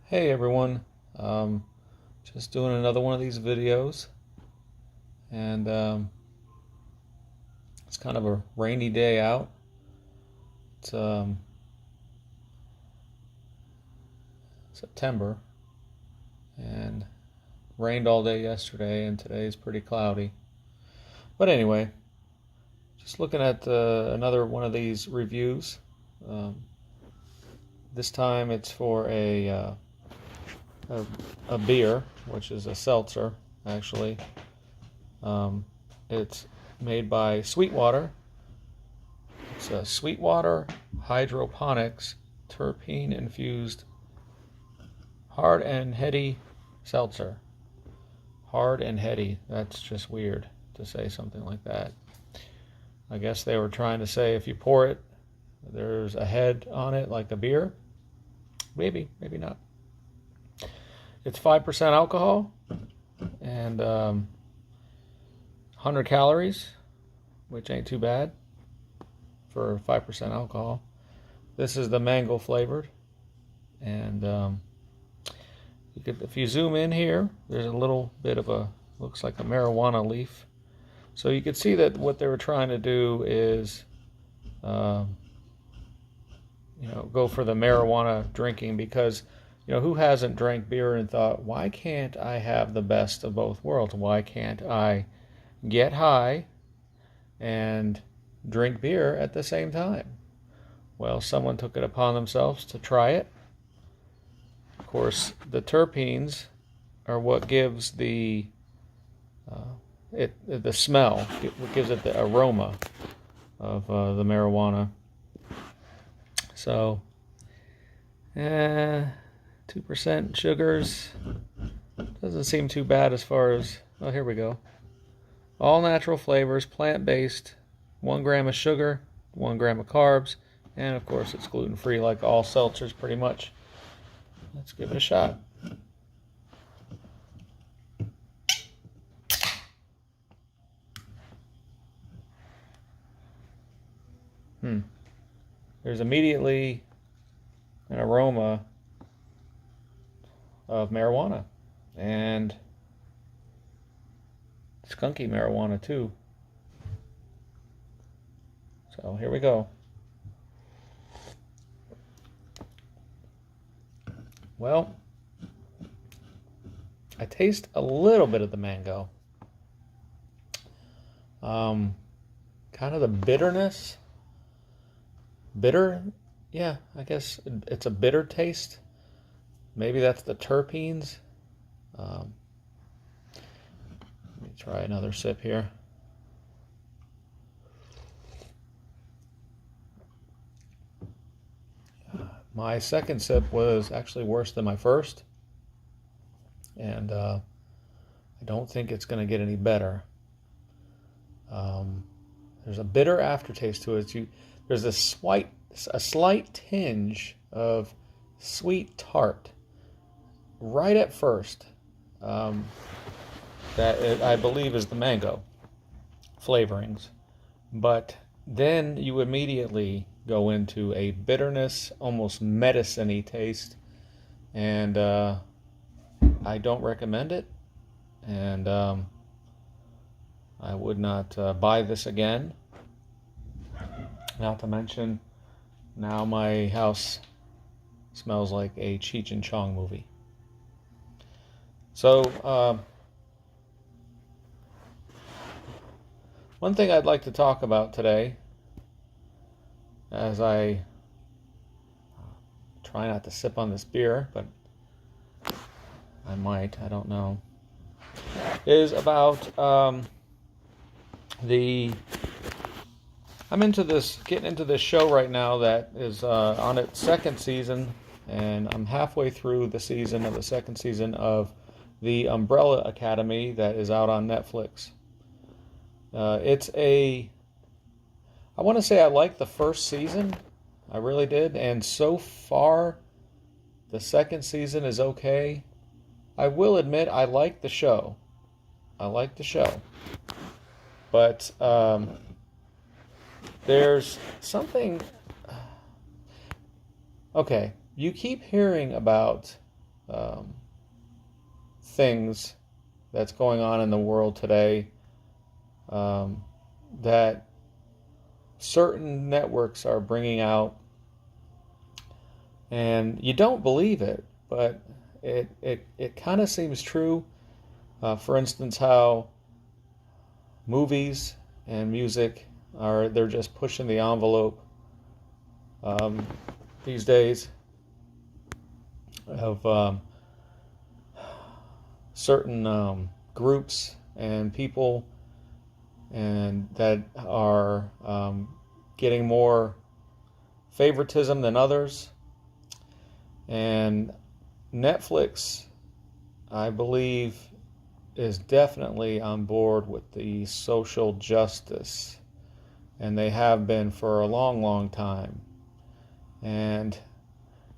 Hey everyone, just doing another one of these videos, and it's kind of a rainy day out. It's September, and rained all day yesterday, and today is pretty cloudy. But anyway, just looking at another one of these reviews. This time it's for a beer, which is a seltzer, actually. It's made by Sweetwater. It's a Sweetwater Hydroponics terpene-infused hard and heady seltzer. Hard and heady. That's just weird to say something like that. I guess they were trying to say if you pour it, there's a head on it like a beer. Maybe, maybe not. It's 5% alcohol and 100 calories, which ain't too bad for 5% alcohol. This is the mango flavored, and if you zoom in here, there's a little bit of looks like a marijuana leaf. So you can see that what they were trying to do is, go for the marijuana drinking, because who hasn't drank beer and thought, why can't I have the best of both worlds? Why can't I get high and drink beer at the same time? Well, someone took it upon themselves to try it. Of course, the terpenes are what gives the smell, what gives it the aroma of the marijuana. So, 2% sugars doesn't seem too bad as far as, oh, here we go. All natural flavors, plant-based, 1 gram of sugar, 1 gram of carbs, and of course it's gluten-free like all seltzers pretty much. Let's give it a shot. There's immediately an aroma of marijuana, and skunky marijuana too. So here we go. Well, I taste a little bit of the mango. Kind of the bitterness. Bitter? Yeah, I guess it's a bitter taste. Maybe that's the terpenes. Let me try another sip here. My second sip was actually worse than my first, and I don't think it's going to get any better. There's a bitter aftertaste to it. There's a slight tinge of sweet tart right at first, that I believe is the mango flavorings, but then you immediately go into a bitterness, almost medicine-y taste, and I don't recommend it, and I would not buy this again. Not to mention, now my house smells like a Cheech and Chong movie. So, one thing I'd like to talk about today, as I try not to sip on this beer, but I might, I don't know, is about I'm getting into this show right now that is on its second season, and I'm halfway through the second season of The Umbrella Academy that is out on Netflix. I want to say I liked the first season. I really did, and so far the second season is okay. I will admit I like the show. But there's something. Okay, you keep hearing about things that's going on in the world today, that certain networks are bringing out, and you don't believe it, but it kind of seems true. For instance, how movies and music they're just pushing the envelope these days of certain groups and people, and that are getting more favoritism than others. And Netflix, I believe, is definitely on board with the social justice, and they have been for a long, long time. And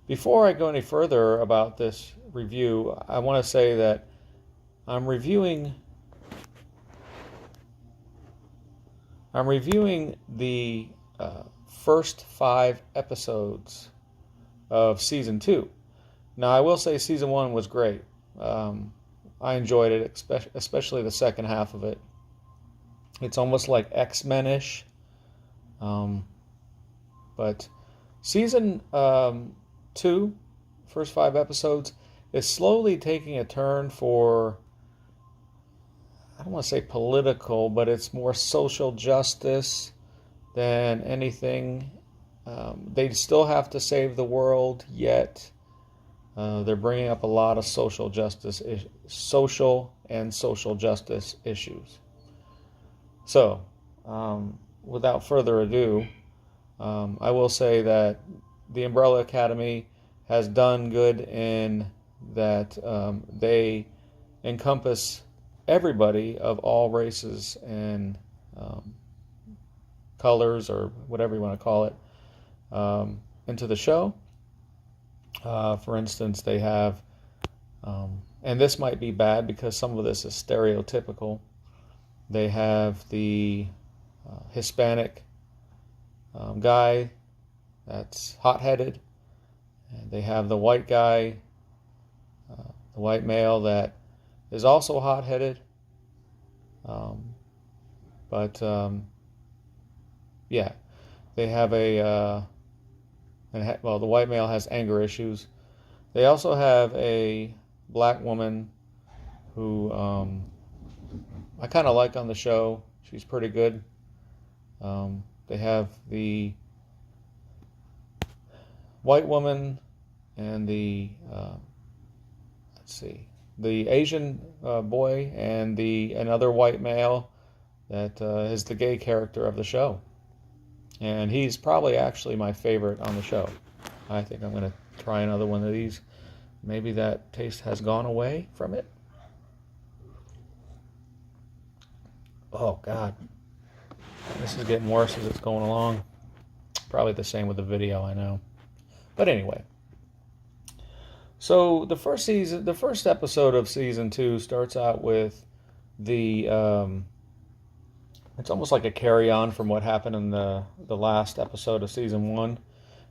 before I go any further about this review, I want to say that I'm reviewing the first 5 episodes of season 2. Now, I will say season 1 was great. I enjoyed it, especially the second half of it. It's almost like X-Men-ish. But season 2, first 5 episodes, is slowly taking a turn for, I don't want to say political, but it's more social justice than anything. They still have to save the world, yet they're bringing up a lot of social and social justice issues. So, without further ado, I will say that the Umbrella Academy has done good in that they encompass everybody of all races and colors, or whatever you want to call it, into the show. For instance, they have, and this might be bad because some of this is stereotypical, they have the Hispanic guy that's hot-headed, and they have the white guy, the white male that is also hot-headed. Yeah, they have the white male has anger issues. They also have a black woman who I kind of like on the show. She's pretty good. They have the white woman and the the Asian boy and another white male that is the gay character of the show. And he's probably actually my favorite on the show. I think I'm going to try another one of these. Maybe that taste has gone away from it. Oh, God. This is getting worse as it's going along. Probably the same with the video, I know. But anyway. So the first episode of season 2 starts out with it's almost like a carry-on from what happened in the last episode of season 1,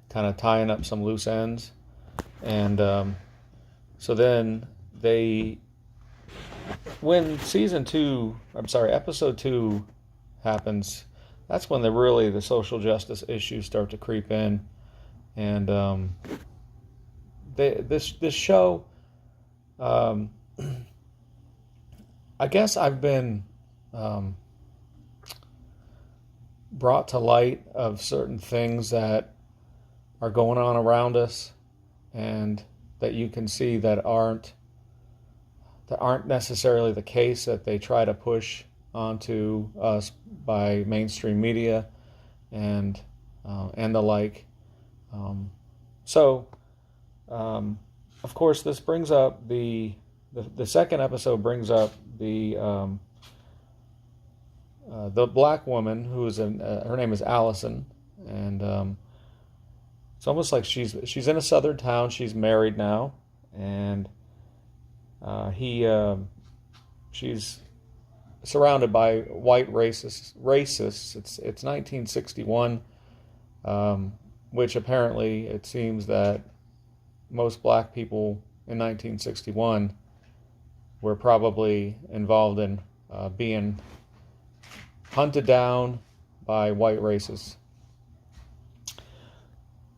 kind of tying up some loose ends. And so then when episode 2 happens, that's when the social justice issues start to creep in. And this show, I guess I've been brought to light of certain things that are going on around us, and that you can see that aren't necessarily the case, that they try to push onto us by mainstream media and the like. Of course, this brings up the second episode brings up the black woman who is her name is Allison, and it's almost like she's in a southern town. She's married now, and she's surrounded by white racists. It's 1961, which apparently it seems that most black people in 1961 were probably involved in being hunted down by white racists.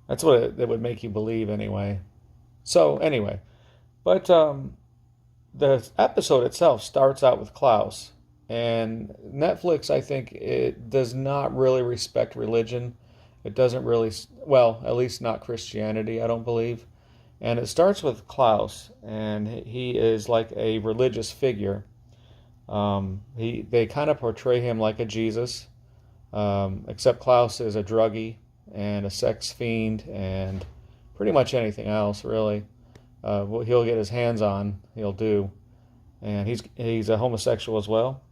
That's what it would make you believe anyway. So anyway, but the episode itself starts out with Klaus. And Netflix, I think, it does not really respect religion. It doesn't really, well, at least not Christianity, I don't believe. And it starts with Klaus, and he is like a religious figure. They kind of portray him like a Jesus, except Klaus is a druggie and a sex fiend and pretty much anything else, really. What he'll get his hands on, he'll do. And he's a homosexual as well.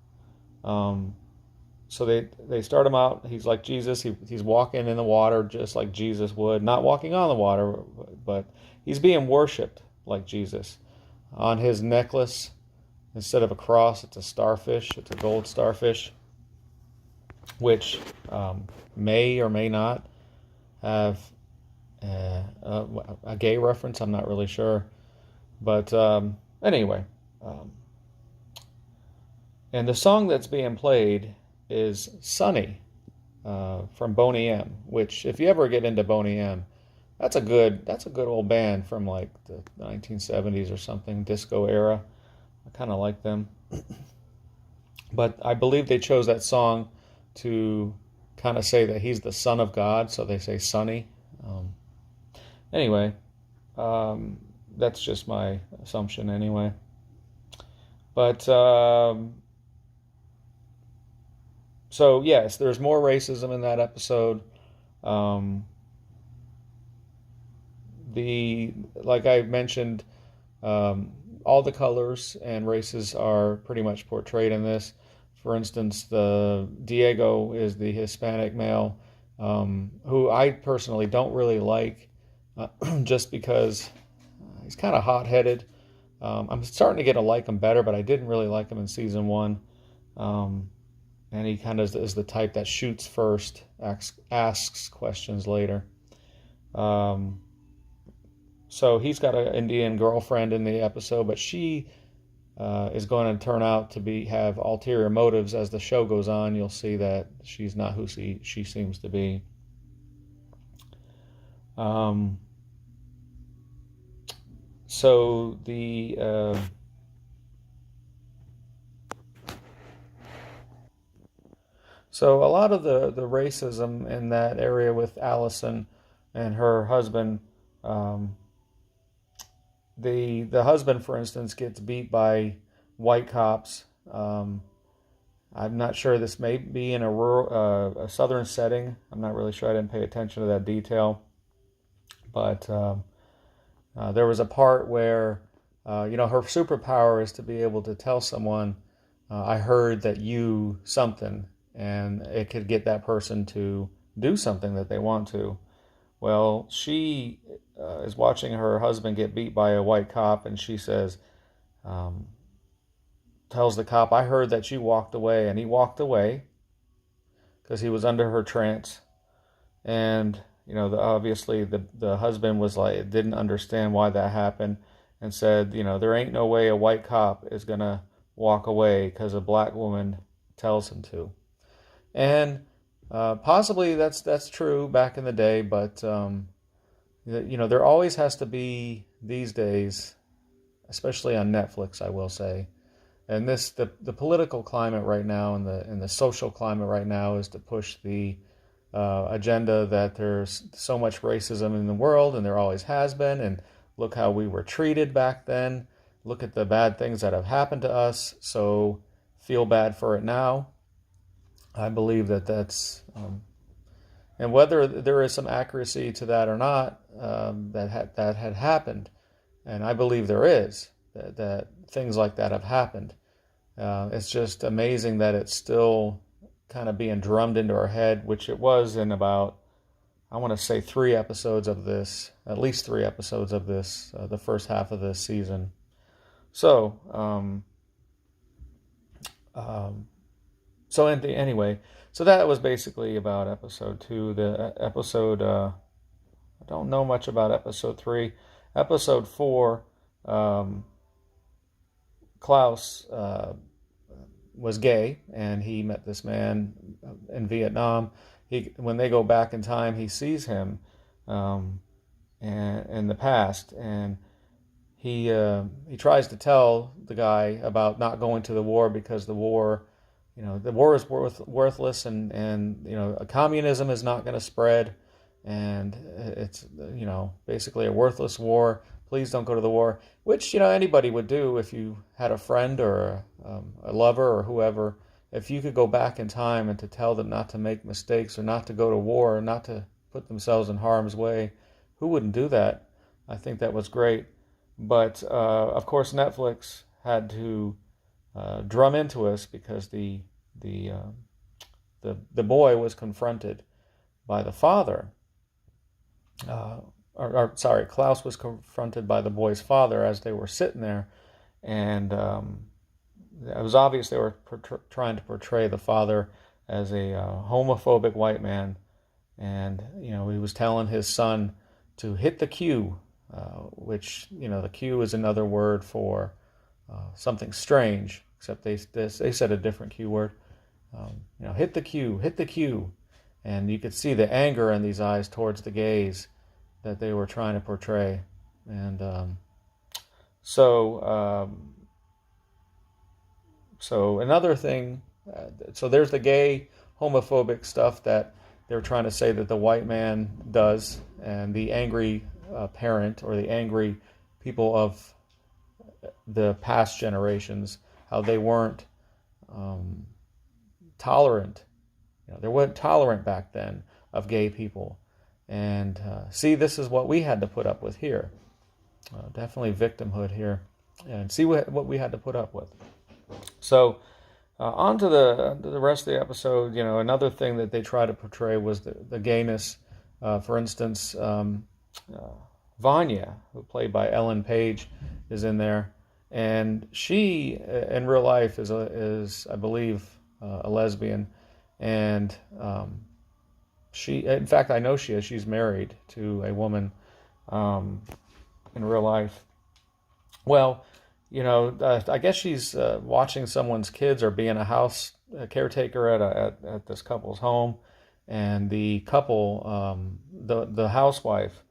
So they start him out. He's like Jesus. He's walking in the water just like Jesus would. Not walking on the water, but he's being worshipped like Jesus. On his necklace, instead of a cross, it's a starfish. It's a gold starfish, which may or may not have a gay reference. I'm not really sure. But anyway. And the song that's being played is Sunny from Boney M, which if you ever get into Boney M, that's a good old band from like the 1970s or something, disco era. I kind of like them. But I believe they chose that song to kind of say that he's the son of God, so they say Sunny. Anyway, that's just my assumption anyway. But so yes, there's more racism in that episode. Like I mentioned, all the colors and races are pretty much portrayed in this. For instance, the Diego is the Hispanic male, who I personally don't really like, just because he's kind of hot-headed. I'm starting to get to like him better, but I didn't really like him in season 1. And he kind of is the type that shoots first, asks questions later. So he's got an Indian girlfriend in the episode, but she is going to turn out to have ulterior motives as the show goes on. You'll see that she's not who she seems to be. So So a lot of the racism in that area with Allison and her husband, the husband, for instance, gets beat by white cops. I'm not sure, this may be in a southern setting. I'm not really sure. I didn't pay attention to that detail. But there was a part where, her superpower is to be able to tell someone, I heard that you something, and it could get that person to do something that they want to. Well, she is watching her husband get beat by a white cop, and she says, tells the cop, I heard that you walked away. And he walked away because he was under her trance. And, obviously the husband was like, didn't understand why that happened, and said, there ain't no way a white cop is going to walk away because a black woman tells him to. And possibly that's true back in the day, but there always has to be these days, especially on Netflix, I will say. And the political climate right now and the social climate right now is to push the agenda that there's so much racism in the world, and there always has been, and look how we were treated back then. Look at the bad things that have happened to us, so feel bad for it now. I believe that's, and whether there is some accuracy to that or not, that had happened, and I believe there is, that things like that have happened. It's just amazing that it's still kind of being drummed into our head, which it was in about, I want to say 3 episodes of this, at least 3 episodes of this, the first half of this season. So, anyway, so that was basically about episode 2. The episode, I don't know much about episode 3. Episode 4, um, Klaus was gay, and he met this man in Vietnam. When they go back in time, he sees him in the past, and he tries to tell the guy about not going to the war because the war is worthless, and communism is not going to spread, and it's basically a worthless war. Please don't go to the war, which anybody would do if you had a friend or a lover or whoever. If you could go back in time and to tell them not to make mistakes or not to go to war or not to put themselves in harm's way, who wouldn't do that? I think that was great. But of course, Netflix had to drum into us because the boy was confronted by the father. Klaus was confronted by the boy's father as they were sitting there, and it was obvious they were trying to portray the father as a homophobic white man, and he was telling his son to hit the cue, which the cue is another word for something strange, except they said a different cue word. Hit the cue, and you could see the anger in these eyes towards the gays that they were trying to portray, and so another thing, so there's the gay homophobic stuff that they're trying to say that the white man does, and the angry parent or the angry people of the past generations, how they weren't tolerant. They weren't tolerant back then of gay people. And see, this is what we had to put up with here. Definitely victimhood here. And see what we had to put up with. So on to the rest of the episode. Another thing that they tried to portray was the gayness. For instance, Vanya, who played by Ellen Page, is in there, and she in real life is I believe a lesbian, and she, in fact, I know she is. She's married to a woman in real life. Well, I guess she's watching someone's kids or being a caretaker at this couple's home, and the couple, the housewife,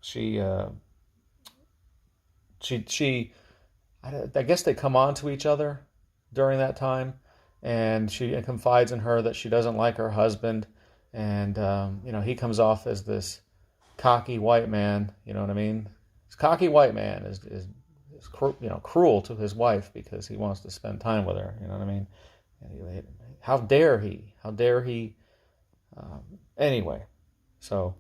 she I guess they come on to each other during that time, and she confides in her that she doesn't like her husband, and he comes off as this cocky white man. You know what I mean? This cocky white man is cruel to his wife because he wants to spend time with her. You know what I mean? How dare he? How dare he? Anyway, so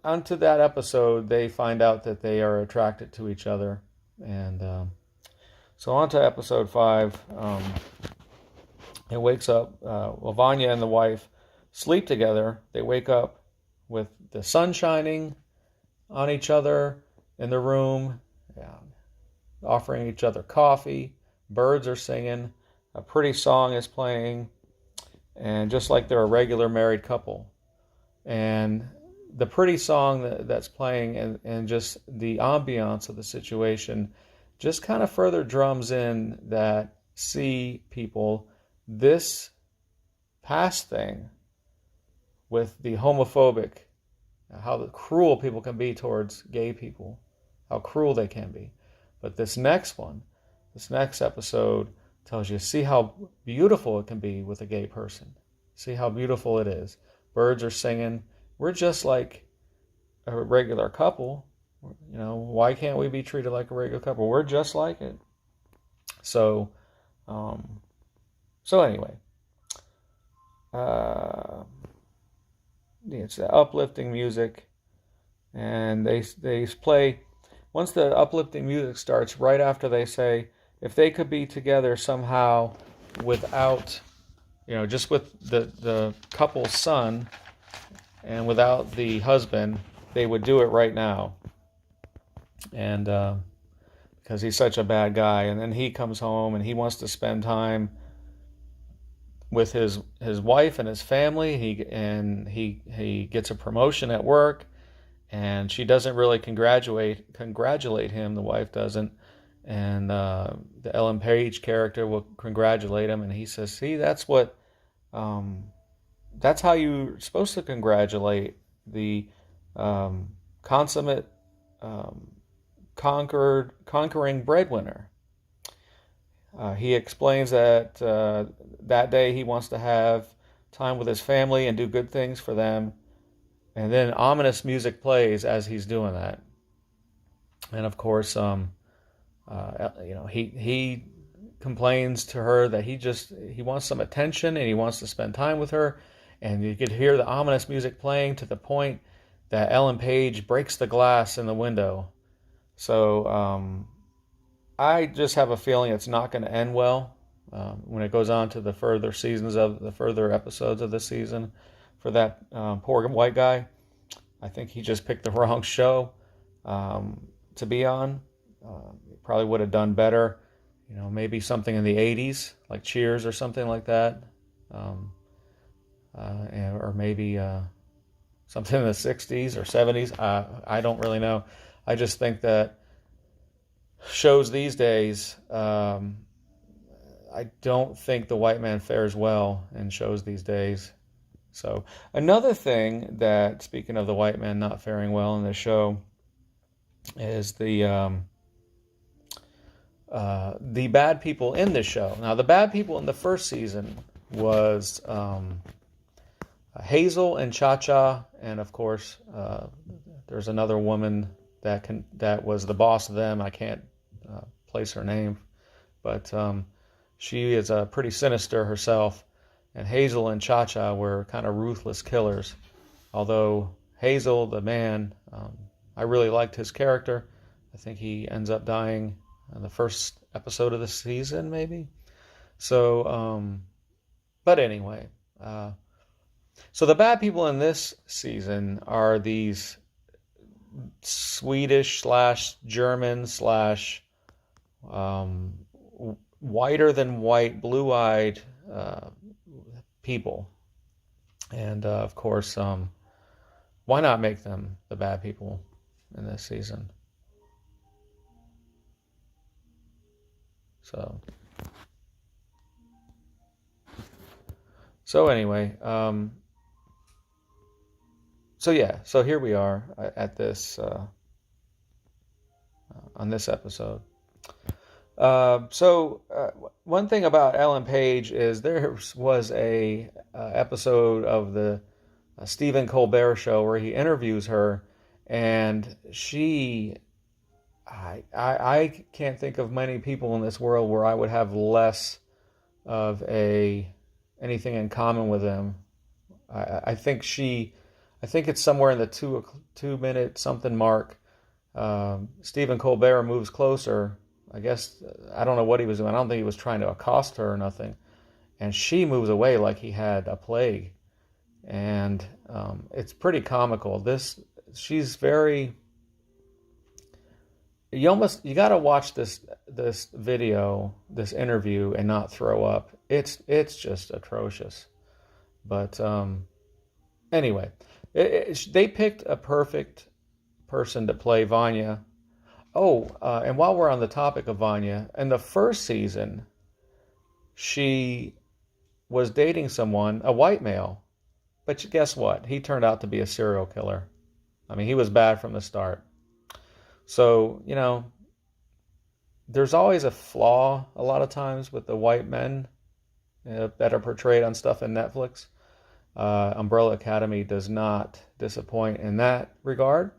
onto that episode, they find out that they are attracted to each other, and so on to episode 5. It wakes up. Vanya and the wife sleep together. They wake up with the sun shining on each other in the room, offering each other coffee. Birds are singing. A pretty song is playing, and just like they're a regular married couple. And the pretty song that's playing and just the ambiance of the situation just kind of further drums in that, see, people, this past thing with the homophobic, how cruel people can be towards gay people, how cruel they can be. But this next episode tells you, see how beautiful it can be with a gay person. See how beautiful it is. Birds are singing. We're just like a regular couple. Why can't we be treated like a regular couple? We're just like it. So anyway, it's the uplifting music, and they play. Once the uplifting music starts, right after they say, if they could be together somehow without, just with the couple's son and without the husband, they would do it right now. And because he's such a bad guy, and then he comes home and he wants to spend time with his wife and his family. He gets a promotion at work, and she doesn't really congratulate him. The wife doesn't, and the Ellen Page character will congratulate him, and he says, "See, um, that's how you're supposed to congratulate the consummate um, conquering breadwinner." He explains that that day he wants to have time with his family and do good things for them. And then ominous music plays as he's doing that. And of course, he complains to her that he wants some attention and he wants to spend time with her. And you could hear the ominous music playing to the point that Ellen Page breaks the glass in the window. So I just have a feeling it's not going to end well when it goes on to the further episodes of the season for that poor white guy. I think he just picked the wrong show to be on. He probably would have done better, maybe something in the 80s, like Cheers or something like that, or maybe something in the 60s or 70s. I don't really know. I just think that shows these days, I don't think the white man fares well in shows these days. So another thing that, speaking of the white man not faring well in the show, is the bad people in the show. Now, the bad people in the first season was Hazel and Cha-Cha, and of course, there's another woman that was the boss of them. I can't place her name, but she is pretty sinister herself. And Hazel and Cha-Cha were kind of ruthless killers. Although Hazel, the man, I really liked his character. I think he ends up dying in the first episode of the season, maybe. So, but anyway. So the bad people in this season are these Swedish / German / whiter than white, blue-eyed people. And of course, why not make them the bad people in this season? So anyway, so here we are at this on this episode. One thing about Ellen Page is there was a episode of the Stephen Colbert show where he interviews her, and I can't think of many people in this world where I would have less of anything in common with them. I think it's somewhere in the 2 minute something mark. Stephen Colbert moves closer. I guess, I don't know what he was doing. I don't think he was trying to accost her or nothing. And she moves away like he had a plague. And it's pretty comical. She's very... You got to watch this video, this interview, and not throw up. It's just atrocious. But anyway, they picked a perfect person to play Vanya. Oh, and while we're on the topic of Vanya, in the first season, she was dating someone, a white male. But guess what? He turned out to be a serial killer. I mean, he was bad from the start. So, there's always a flaw a lot of times with the white men that are portrayed on stuff in Netflix. Umbrella Academy does not disappoint in that regard.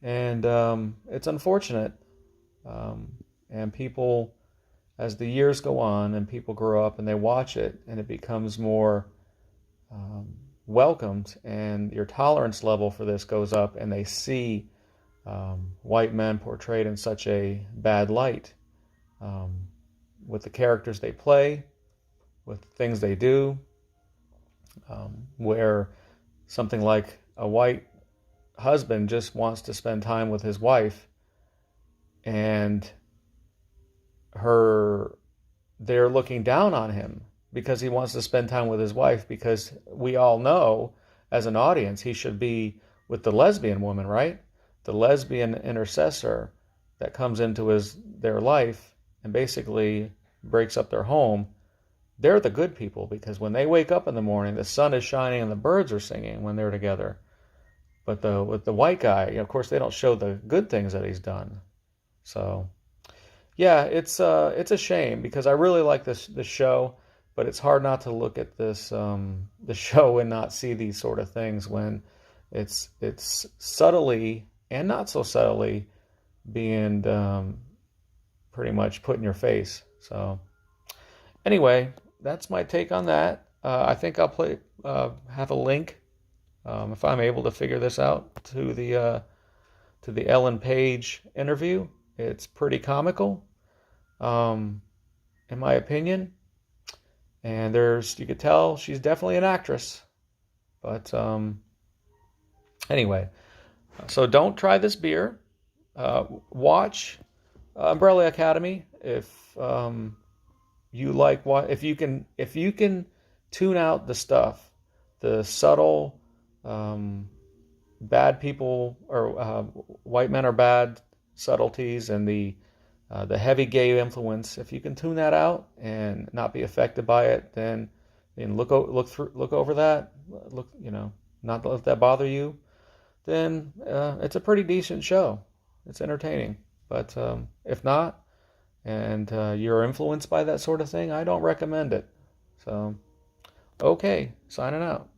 And it's unfortunate. And people, as the years go on and people grow up and they watch it and it becomes more welcomed and your tolerance level for this goes up and they see white men portrayed in such a bad light with the characters they play, with things they do, where something like a white husband just wants to spend time with his wife and they're looking down on him because he wants to spend time with his wife, because we all know as an audience he should be with the lesbian woman, right? The lesbian intercessor that comes into their life and basically breaks up their home. They're the good people, because when they wake up in the morning, the sun is shining and the birds are singing when they're together. But with the white guy, of course, they don't show the good things that he's done. So yeah, it's a shame, because I really like this show, but it's hard not to look at the show and not see these sort of things when it's subtly and not so subtly being pretty much put in your face. So anyway, that's my take on that. I think I'll have a link, if I'm able to figure this out, to the Ellen Page interview. It's pretty comical, in my opinion. And you could tell she's definitely an actress. But anyway, so don't try this beer. Watch Umbrella Academy if you like if you can tune out the stuff, the subtle bad people, or white men are bad subtleties, and the heavy gay influence. If you can tune that out and not be affected by it, then look over that. Not let that bother you. Then it's a pretty decent show. It's entertaining. But if not, and you're influenced by that sort of thing, I don't recommend it. So, okay, signing out.